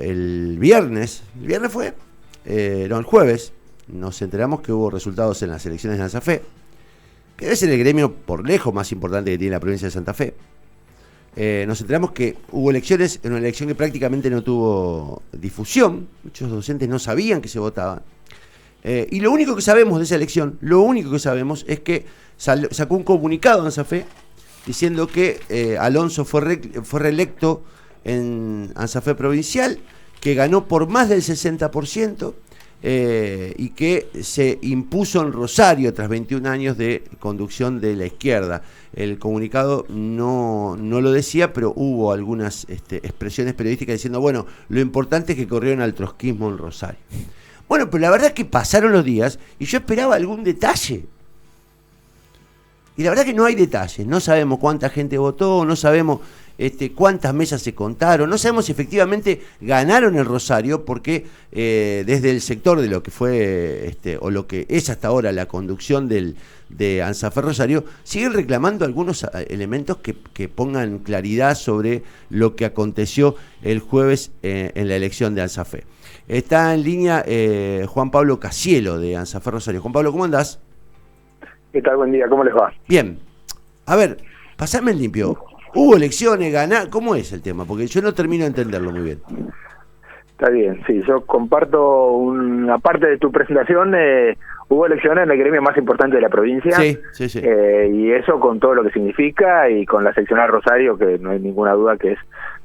el viernes fue, no, el jueves, nos enteramos que hubo resultados en las elecciones de Santa Fe, que debe ser el gremio por lejos más importante que tiene la provincia de Santa Fe. Nos enteramos que hubo elecciones, en una elección que prácticamente no tuvo difusión, muchos docentes no sabían que se votaba. Y lo único que sabemos de esa elección, es que sacó un comunicado en Santa Fe diciendo que Alonso fue reelecto en Santa Fe provincial, que ganó por más del 60%, y que se impuso en Rosario tras 21 años de conducción de la izquierda. El comunicado no lo decía, pero hubo algunas expresiones periodísticas diciendo, bueno, lo importante es que corrieron al trotskismo en Rosario. Bueno, pero la verdad es que pasaron los días y yo esperaba algún detalle. Y la verdad que no hay detalles. No sabemos cuánta gente votó, no sabemos cuántas mesas se contaron, no sabemos si efectivamente ganaron el Rosario, porque desde el sector de lo que fue o lo que es hasta ahora la conducción de ANSAFE Rosario, siguen reclamando algunos elementos que pongan claridad sobre lo que aconteció el jueves en la elección de ANSAFE. Está en línea Juan Pablo Casielo de ANSAFE Rosario. Juan Pablo, ¿cómo andás? ¿Qué tal? Buen día, ¿cómo les va? Bien. A ver, pasame en limpio. ¿Hubo elecciones, ¿Cómo es el tema? Porque yo no termino de entenderlo muy bien. Está bien, sí, yo comparto una parte de tu presentación. Hubo elecciones en el gremio más importante de la provincia. Sí. Y eso con todo lo que significa, y con la seccional Rosario, que no hay ninguna duda que es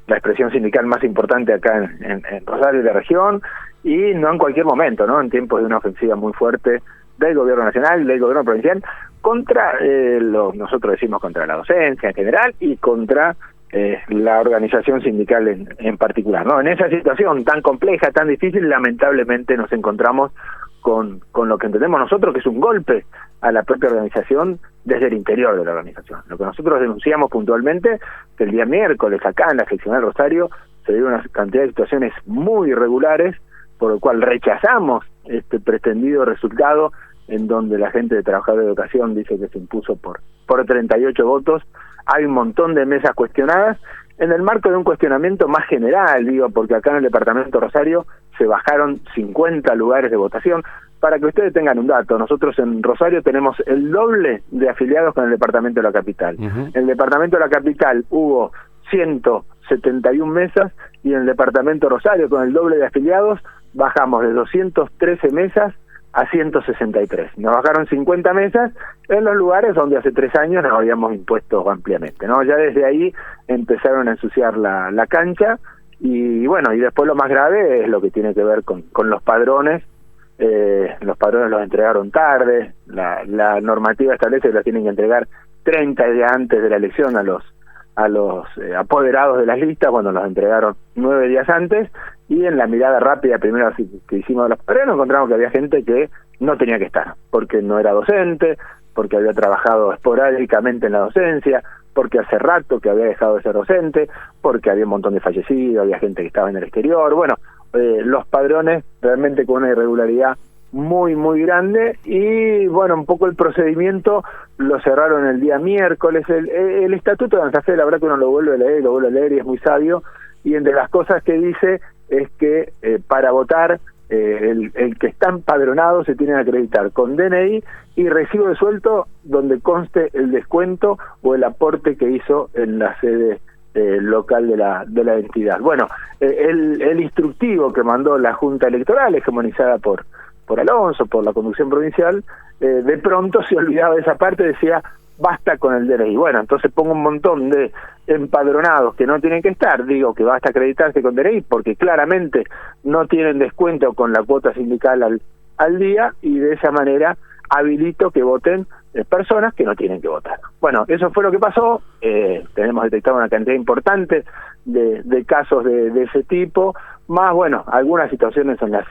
la expresión sindical más importante acá en Rosario y la región, y no en cualquier momento, ¿no? En tiempos de una ofensiva muy fuerte del gobierno nacional, del gobierno provincial, contra, nosotros decimos contra la docencia en general, y contra la organización sindical en particular, ¿no? En esa situación tan compleja, tan difícil, lamentablemente nos encontramos con lo que entendemos nosotros que es un golpe a la propia organización desde el interior de la organización. Lo que nosotros denunciamos puntualmente, que el día miércoles acá en la seccional Rosario se dio una cantidad de situaciones muy irregulares, por lo cual rechazamos este pretendido resultado, en donde la gente de Trabajadores de Educación dice que se impuso por 38 votos. Hay un montón de mesas cuestionadas, en el marco de un cuestionamiento más general, porque acá en el departamento Rosario se bajaron 50 lugares de votación. Para que ustedes tengan un dato, nosotros en Rosario tenemos el doble de afiliados que en el departamento de la capital. En el departamento de la capital hubo 171 mesas, y en el departamento Rosario, con el doble de afiliados, bajamos de 213 mesas a 163. Nos bajaron 50 mesas en los lugares donde hace 3 años nos habíamos impuesto ampliamente, ¿no? Ya desde ahí empezaron a ensuciar la cancha, y bueno, y después lo más grave es lo que tiene que ver con los padrones. Los padrones los entregaron tarde, la normativa establece que los tienen que entregar 30 días antes de la elección a los apoderados de las listas. Bueno, los entregaron 9 días antes, y en la mirada rápida primero que hicimos de los padrones encontramos que había gente que no tenía que estar, porque no era docente, porque había trabajado esporádicamente en la docencia, porque hace rato que había dejado de ser docente, porque había un montón de fallecidos, había gente que estaba en el exterior. Bueno, los padrones realmente con una irregularidad muy, muy grande, y bueno, un poco el procedimiento lo cerraron el día miércoles. El estatuto de ANSAFE, la verdad que uno lo vuelve a leer y es muy sabio, y entre las cosas que dice es que para votar el que está empadronado se tiene que acreditar con DNI y recibo de sueldo donde conste el descuento o el aporte que hizo en la sede local de la entidad. Bueno, el instructivo que mandó la Junta Electoral, hegemonizada por Alonso, por la conducción provincial, de pronto se olvidaba de esa parte, decía basta con el DNI. Bueno, entonces pongo un montón de empadronados que no tienen que estar, digo que basta acreditarse con DNI porque claramente no tienen descuento con la cuota sindical al día, y de esa manera habilito que voten personas que no tienen que votar. Bueno, eso fue lo que pasó. Tenemos detectado una cantidad importante de casos de ese tipo, más bueno, algunas situaciones en las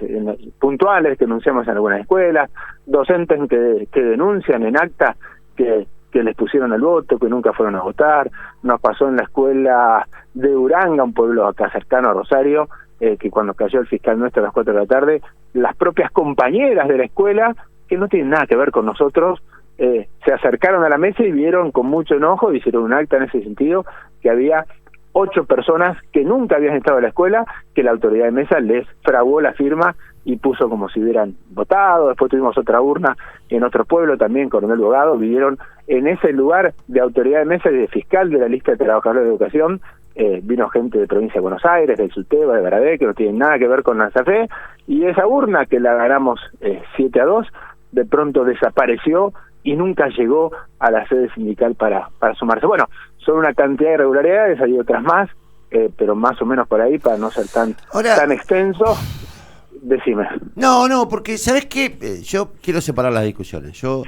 puntuales que denunciamos en algunas escuelas, docentes que denuncian en acta que les pusieron el voto, que nunca fueron a votar. Nos pasó en la escuela de Uranga, un pueblo acá cercano a Rosario, que cuando cayó el fiscal nuestro a las 4 de la tarde, las propias compañeras de la escuela, que no tienen nada que ver con nosotros, se acercaron a la mesa y vieron con mucho enojo, hicieron un acta en ese sentido, que había 8 personas que nunca habían estado en la escuela, que la autoridad de mesa les fraguó la firma y puso como si hubieran votado. Después tuvimos otra urna en otro pueblo también, Coronel Bogado, vivieron en ese lugar de autoridad de mesa y de fiscal de la lista de trabajadores de educación. Vino gente de provincia de Buenos Aires, del Sulteba, de Baradé, que no tienen nada que ver con la ANSAFE, y esa urna que la ganamos 7-2, de pronto desapareció y nunca llegó a la sede sindical para sumarse. Bueno, son una cantidad de irregularidades, hay otras más, pero más o menos por ahí, para no ser tan extenso. Decime. No, porque ¿sabés qué? Yo quiero separar las discusiones. Yo,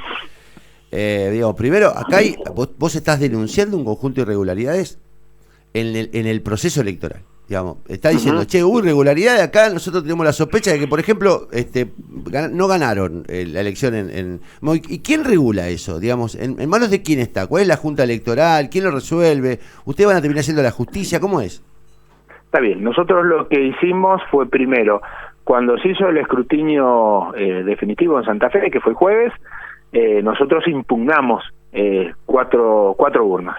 digamos, primero, acá vos estás denunciando un conjunto de irregularidades en el proceso electoral. Digamos, está diciendo, che, hubo irregularidades acá, nosotros tenemos la sospecha de que, por ejemplo, no ganaron la elección ¿y quién regula eso? Digamos, ¿en manos de quién está? ¿Cuál es la Junta Electoral? ¿Quién lo resuelve? ¿Ustedes van a terminar siendo la justicia? ¿Cómo es? Está bien, nosotros lo que hicimos fue primero, cuando se hizo el escrutinio definitivo en Santa Fe, que fue el jueves, nosotros impugnamos 4 urnas.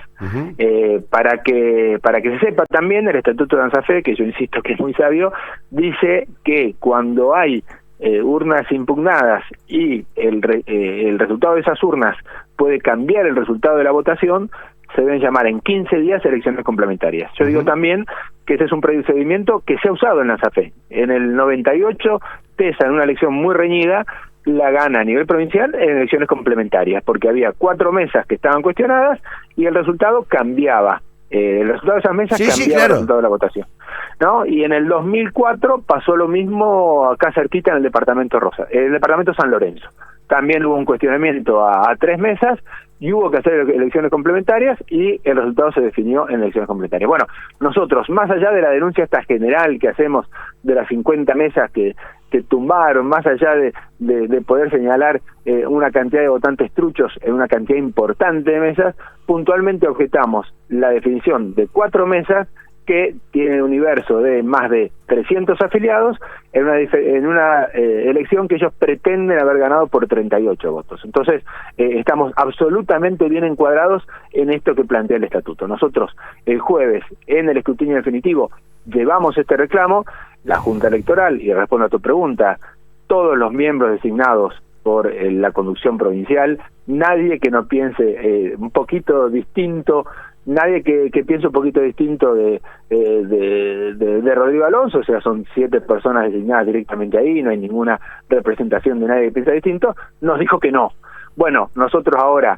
Para que se sepa también, el Estatuto de ANSAFE, que yo insisto que es muy sabio, dice que cuando hay urnas impugnadas y el resultado de esas urnas puede cambiar el resultado de la votación, se deben llamar en 15 días elecciones complementarias. Yo digo también que ese es un procedimiento que se ha usado en la ANSAFE. En el 98, TESA, en una elección muy reñida, la gana a nivel provincial en elecciones complementarias, porque había 4 mesas que estaban cuestionadas y el resultado cambiaba. El resultado de esas mesas cambiaba el resultado de la votación, ¿no? Y en el 2004 pasó lo mismo acá cerquita en el departamento San Lorenzo. También hubo un cuestionamiento a 3 mesas y hubo que hacer elecciones complementarias y el resultado se definió en elecciones complementarias. Bueno, nosotros, más allá de la denuncia esta general que hacemos de las 50 mesas que tumbaron, más allá de poder señalar una cantidad de votantes truchos en una cantidad importante de mesas, puntualmente objetamos la definición de 4 mesas que tienen un universo de más de 300 afiliados en una elección que ellos pretenden haber ganado por 38 votos. Entonces, estamos absolutamente bien encuadrados en esto que plantea el estatuto. Nosotros, el jueves, en el escrutinio definitivo, llevamos este reclamo, la Junta Electoral, y respondo a tu pregunta, todos los miembros designados por la conducción provincial, nadie que no piense un poquito distinto, nadie que piense un poquito distinto de Rodrigo Alonso, o sea, son 7 personas designadas directamente ahí, no hay ninguna representación de nadie que piensa distinto, nos dijo que no. Bueno, nosotros ahora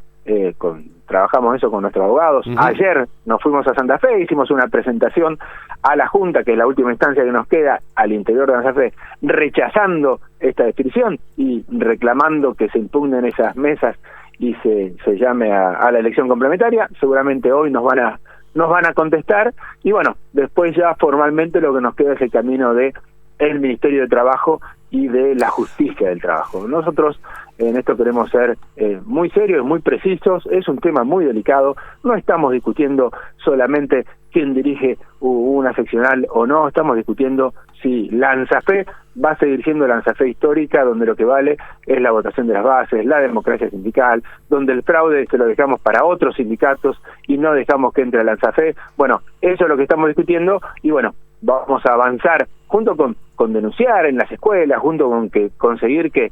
trabajamos eso con nuestros abogados. Ayer nos fuimos a Santa Fe, hicimos una presentación a la Junta, que es la última instancia que nos queda al interior de Santa Fe, rechazando esta descripción y reclamando que se impugnen esas mesas y se llame a la elección complementaria. Seguramente hoy nos van a contestar y bueno, después ya formalmente lo que nos queda es el camino de el Ministerio de Trabajo y de la Justicia del Trabajo. Nosotros en esto queremos ser muy serios, muy precisos, es un tema muy delicado, no estamos discutiendo solamente quién dirige una seccional o no, estamos discutiendo si la ANSAFE va a seguir siendo la ANSAFE histórica, donde lo que vale es la votación de las bases, la democracia sindical, donde el fraude se lo dejamos para otros sindicatos y no dejamos que entre la ANSAFE. Bueno, eso es lo que estamos discutiendo y bueno, vamos a avanzar junto con denunciar en las escuelas, junto con conseguir que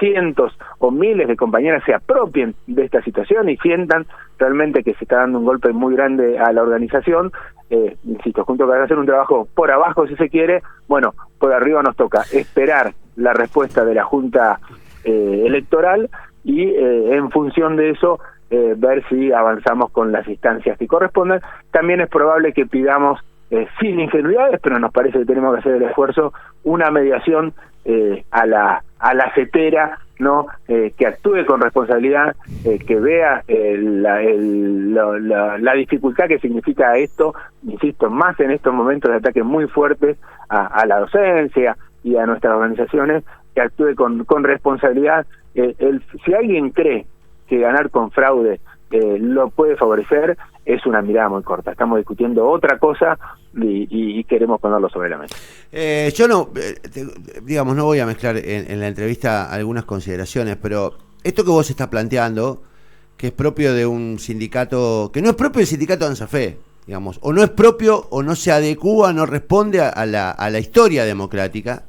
cientos o miles de compañeras se apropien de esta situación y sientan realmente que se está dando un golpe muy grande a la organización. Insisto, junto con hacer un trabajo por abajo si se quiere, bueno, por arriba nos toca esperar la respuesta de la Junta Electoral y en función de eso ver si avanzamos con las instancias que corresponden. También es probable que pidamos, sin ingenuidades, pero nos parece que tenemos que hacer el esfuerzo, una mediación a la CETERA, ¿no? Que actúe con responsabilidad, que vea la dificultad que significa esto, insisto, más en estos momentos de ataques muy fuertes a la docencia y a nuestras organizaciones, que actúe con responsabilidad. Si alguien cree que ganar con fraude lo puede favorecer, es una mirada muy corta. Estamos discutiendo otra cosa y queremos ponerlo sobre la mesa. Yo no, digamos, no voy a mezclar en la entrevista algunas consideraciones, pero esto que vos estás planteando, que es propio de un sindicato, que no es propio del sindicato de ANSAFE, digamos, o no es propio o no se adecúa, no responde a la historia democrática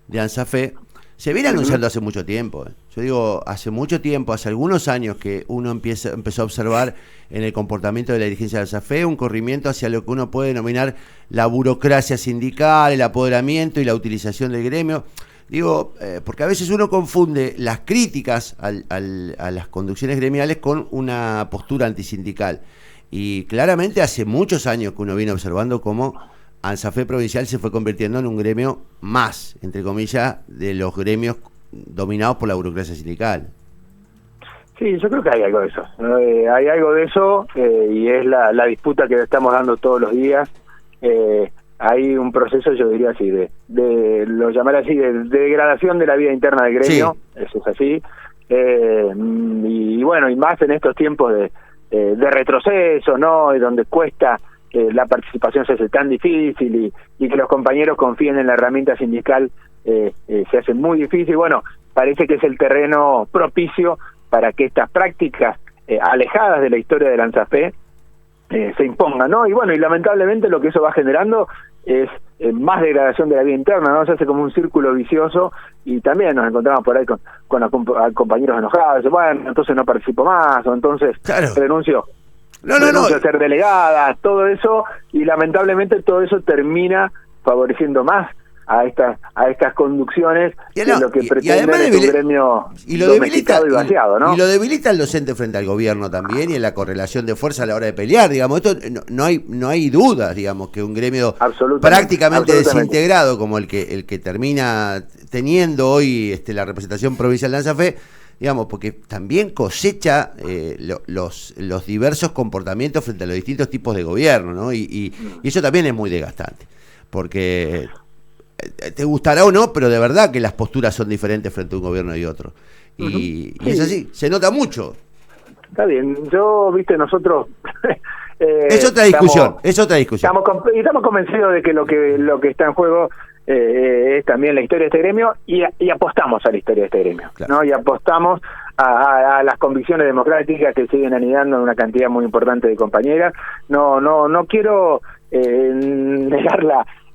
de ANSAFE. Se viene anunciando hace mucho tiempo. Yo digo, hace mucho tiempo, hace algunos años que uno empezó a observar en el comportamiento de la dirigencia de ANSAFE un corrimiento hacia lo que uno puede denominar la burocracia sindical, el apoderamiento y la utilización del gremio. Digo, porque a veces uno confunde las críticas a las conducciones gremiales con una postura antisindical. Y claramente hace muchos años que uno viene observando cómo ANSAFE provincial se fue convirtiendo en un gremio más, entre comillas, de los gremios dominados por la burocracia sindical. Sí, yo creo que hay algo de eso. Hay algo de eso y es la disputa que estamos dando todos los días. Hay un proceso, yo diría así, lo llamaré así, de degradación de la vida interna del gremio, sí. Eso es así. Y bueno, y más en estos tiempos de retroceso, ¿no? Y donde cuesta la participación se hace tan difícil y que los compañeros confíen en la herramienta sindical se hace muy difícil. Bueno, parece que es el terreno propicio para que estas prácticas alejadas de la historia de la ANSAFE se impongan, ¿no? Y bueno, y lamentablemente lo que eso va generando es más degradación de la vida interna, ¿no? Se hace como un círculo vicioso y también nos encontramos por ahí con compañeros enojados, bueno, entonces no participo más, o entonces renuncio. No, a ser delegada, todo eso, y lamentablemente todo eso termina favoreciendo más a estas conducciones que lo que pretenden es un gremio domesticado y vaciado, ¿no? Y lo debilita el docente frente al gobierno también, y en la correlación de fuerza a la hora de pelear, digamos. Esto no hay dudas, digamos, que un gremio prácticamente desintegrado como el que termina teniendo hoy la representación provincial de ANSAFE, digamos, porque también cosecha los diversos comportamientos frente a los distintos tipos de gobierno, ¿no? Y eso también es muy desgastante, porque te gustará o no, pero de verdad que las posturas son diferentes frente a un gobierno y otro. Y es así, se nota mucho. Está bien, nosotros... es otra discusión. Estamos convencidos de que lo que está en juego es también la historia de este gremio y apostamos a la historia de este gremio, claro, ¿no? Y apostamos a las convicciones democráticas que siguen anidando en una cantidad muy importante de compañeras. No quiero negar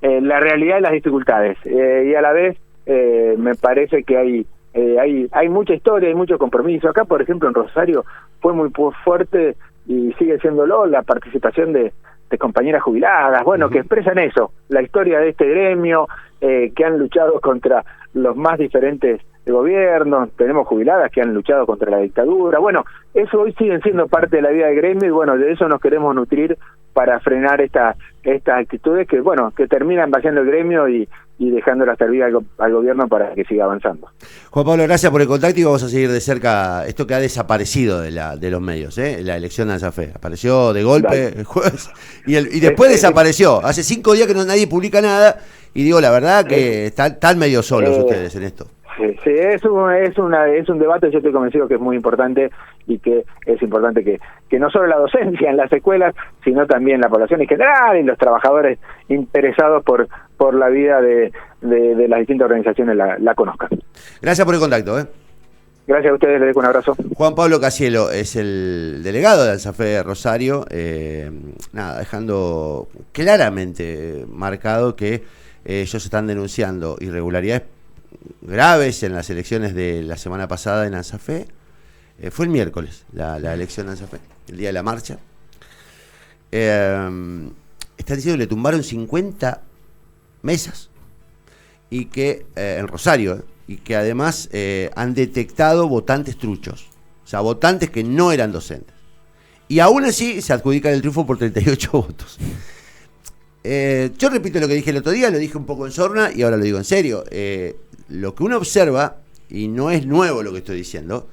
la realidad y las dificultades, y a la vez me parece que hay mucha historia, hay mucho compromiso. Acá, por ejemplo, en Rosario fue muy fuerte y sigue siéndolo la participación de compañeras jubiladas, bueno, que expresan eso, la historia de este gremio, que han luchado contra los más diferentes gobiernos. Tenemos jubiladas que han luchado contra la dictadura. Bueno, eso hoy siguen siendo parte de la vida del gremio y bueno, de eso nos queremos nutrir para frenar estas actitudes que terminan vaciando el gremio y dejándola servir al gobierno para que siga avanzando. Juan Pablo, gracias por el contacto y vamos a seguir de cerca esto que ha desaparecido de los medios, la elección de ANSAFE. Apareció de golpe el jueves y después desapareció. Hace 5 días que nadie publica nada y digo, la verdad que están medio solos ustedes en esto. Sí, es un debate, yo estoy convencido que es muy importante y que es importante que no solo la docencia en las escuelas, sino también la población en general y los trabajadores interesados por la vida de las distintas organizaciones la conozcan. Gracias por el contacto. Gracias a ustedes, les dejo un abrazo. Juan Pablo Casielo es el delegado de ANSAFE de Rosario, dejando claramente marcado que ellos están denunciando irregularidades graves en las elecciones de la semana pasada en ANSAFE. Fue el miércoles la elección de ANSAFE, el día de la marcha. Están diciendo que le tumbaron 50 mesas y que en Rosario, y que además han detectado votantes truchos, o sea, votantes que no eran docentes, y aún así se adjudican el triunfo por 38 votos. Yo repito lo que dije el otro día, lo dije un poco en sorna y ahora lo digo en serio. Lo que uno observa, y no es nuevo lo que estoy diciendo,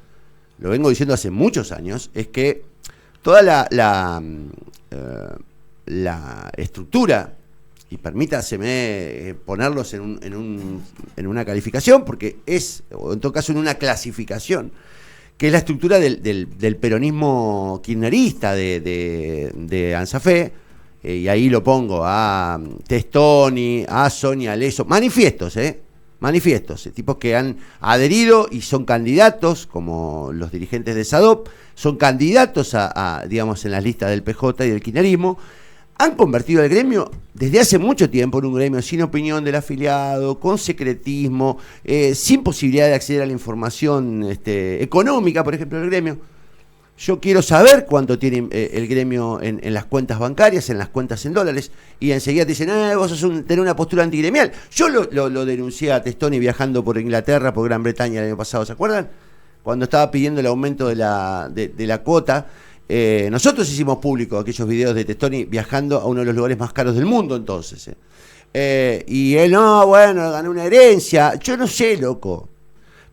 lo vengo diciendo hace muchos años, es que toda la estructura, y permítaseme ponerlos en una calificación, porque o en todo caso en una clasificación, que es la estructura del peronismo kirchnerista de ANSAFE, y ahí lo pongo a Testoni, a Sonia Leso, manifiestos, tipos que han adherido y son candidatos, como los dirigentes de SADOP, son candidatos digamos, en las listas del PJ y del kirchnerismo, han convertido al gremio desde hace mucho tiempo en un gremio sin opinión del afiliado, con secretismo, sin posibilidad de acceder a la información económica, por ejemplo, del gremio. Yo quiero saber cuánto tiene el gremio en las cuentas bancarias, en las cuentas en dólares, y enseguida te dicen, vos tenés una postura antigremial. Yo lo denuncié a Testoni viajando por Inglaterra, por Gran Bretaña el año pasado, ¿se acuerdan? Cuando estaba pidiendo el aumento de la cuota. Nosotros hicimos público aquellos videos de Testoni viajando a uno de los lugares más caros del mundo entonces. Y él, ganó una herencia. Yo no sé, loco.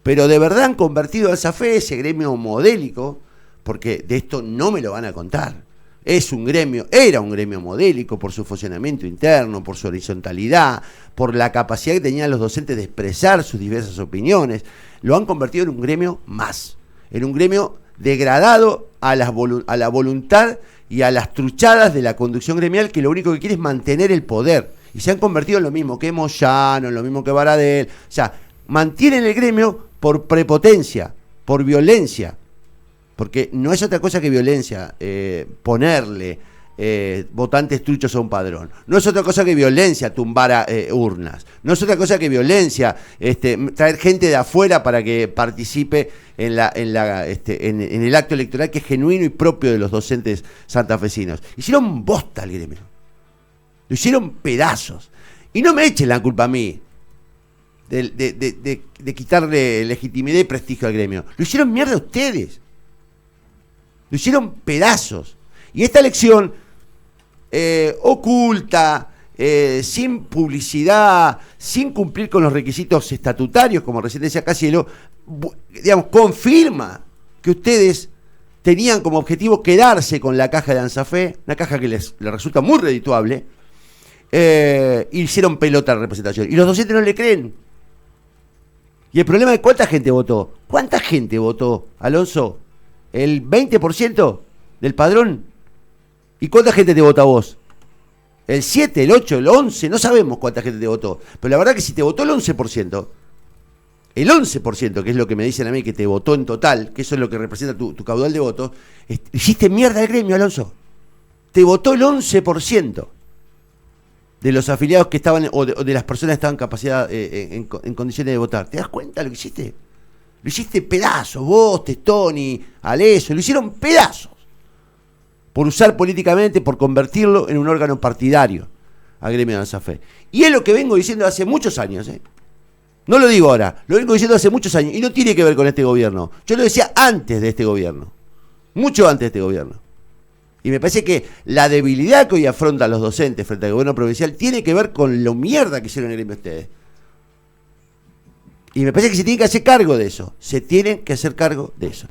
Pero de verdad han convertido a ANSAFE, ese gremio modélico, porque de esto no me lo van a contar. Era un gremio modélico por su funcionamiento interno, por su horizontalidad, por la capacidad que tenían los docentes de expresar sus diversas opiniones. Lo han convertido en un gremio más, en un gremio degradado a la voluntad y a las truchadas de la conducción gremial, que lo único que quiere es mantener el poder. Y se han convertido en lo mismo que Moyano, en lo mismo que Baradel. O sea, mantienen el gremio por prepotencia, por violencia. Porque no es otra cosa que violencia ponerle votantes truchos a un padrón. No es otra cosa que violencia tumbar urnas. No es otra cosa que violencia traer gente de afuera para que participe en el acto electoral, que es genuino y propio de los docentes santafesinos. Hicieron bosta al gremio. Lo hicieron pedazos. Y no me echen la culpa a mí de quitarle legitimidad y prestigio al gremio. Lo hicieron mierda a ustedes. Lo hicieron pedazos. Y esta elección oculta, sin publicidad, sin cumplir con los requisitos estatutarios, como recién decía Casielo, digamos, confirma que ustedes tenían como objetivo quedarse con la caja de ANSAFE, una caja que les resulta muy redituable, hicieron pelota a la representación. Y los docentes no le creen. Y el problema es cuánta gente votó. ¿Cuánta gente votó, Alonso? ¿El 20% del padrón? ¿Y cuánta gente te vota a vos? ¿El 7, el 8, el 11? No sabemos cuánta gente te votó. Pero la verdad que si te votó el 11%, que es lo que me dicen a mí que te votó en total, que eso es lo que representa tu caudal de votos, hiciste mierda al gremio, Alonso. Te votó el 11% de los afiliados que estaban, o de las personas que estaban capacitadas en condiciones de votar. ¿Te das cuenta de lo que hiciste? Lo hiciste pedazos, vos, Testoni, Aleso, lo hicieron pedazos. Por usar políticamente, por convertirlo en un órgano partidario al gremio de ANSAFE. Y es lo que vengo diciendo hace muchos años. No lo digo ahora, lo vengo diciendo hace muchos años. Y no tiene que ver con este gobierno. Yo lo decía antes de este gobierno. Mucho antes de este gobierno. Y me parece que la debilidad que hoy afrontan los docentes frente al gobierno provincial tiene que ver con lo mierda que hicieron el gremio ustedes. Y me parece que se tienen que hacer cargo de eso. Se tienen que hacer cargo de eso.